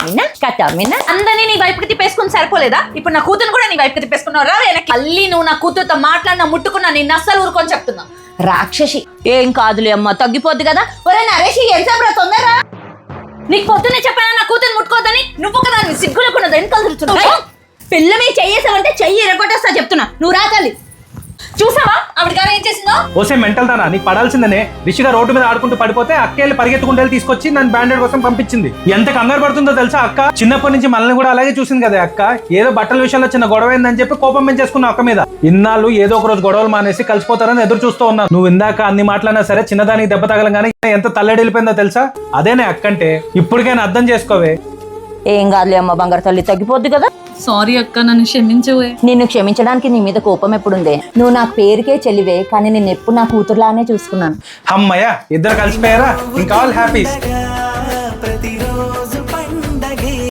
మీనా కథ మీనా అందరినీ నీ వైపుకి తిప్పేసుకుని సరిపోలేదా? ఇప్పుడు నా కూతురు కూడా నీ వైపుకి తిప్పేసుకున్నావు. రా వెనక్కి. మళ్ళీ నువ్వు నా కూతురుతో మాట్లాడినా ముట్టుకున్నా నేను అస్సలు ఊరుకొని చెప్తున్నా. రాక్షసి ఏం కాదులే అమ్మ, తగ్గిపోద్ది కదా. ఒరే నరేష్ ఎంత తొందరరా, నీకు పొద్దున్నే చెప్పానా నా కూతురు ముట్టుకోవద్దని? నువ్వు కదా సిగ్గులేకున్నది వెనకాల తిరుగుతున్నావు. పిల్ల మీద చెయ్యేసావంటే చెయ్యి ఎరగొట్టేస్తా చెప్తున్నా. నువ్వు రాకాలి. చూసావా ఆవిడ గారు ఏం చేసిందో? ఓసే మెంటల్ దానా, నీకు పడాల్సిందనే. రిషిగా రోడ్డు మీద ఆడుకుంటూ పడిపోతే అక్కేళ్ళు పరిగెత్తుకుంటూ తీసుకొచ్చి నన్ను బ్యాండెడ్ కోసం పంపించింది. ఎంత కంగారు పడుతుందో తెలుసా అక్క? చిన్నప్పటి నుంచి మనల్ని కూడా అలాగే చూసింది కదా అక్క. ఏదో బట్టల విషయంలో చిన్న గొడవ అయిందని చెప్పి కోపం పెంచేసుకున్నావు అక్క మీద. ఇన్నాళ్ళు ఏదో ఒక రోజు గొడవలు మానేసి కలిసిపోతారని ఎదురు చూస్తూ ఉన్నాను. నువ్వు ఇందాక అన్ని మాట్లాడినా సరే చిన్నదానికి దెబ్బ తగలంగానే ఎంత తల్లడిల్లిపోయిందో తెలుసా? అదేనే అక్కంటే. ఇప్పటికైనా అర్థం చేసుకోవే. ఏం కాదులే అమ్మ, బంగారు తల్లి తగ్గిపోద్ది కదా. సారీ అక్క, నన్ను క్షమించవే. నిన్ను క్షమించడానికి నీ మీద కోపం ఎప్పుడుందే? నువ్వు నాకు పేరుకే చెల్లివే, కానీ నేను ఎప్పుడు నా కూతురులానే చూసుకున్నాను. అమ్మయ్య, ఇద్దరు కలిసిపోయారా? ఇంకా ఆల్ హ్యాపీ.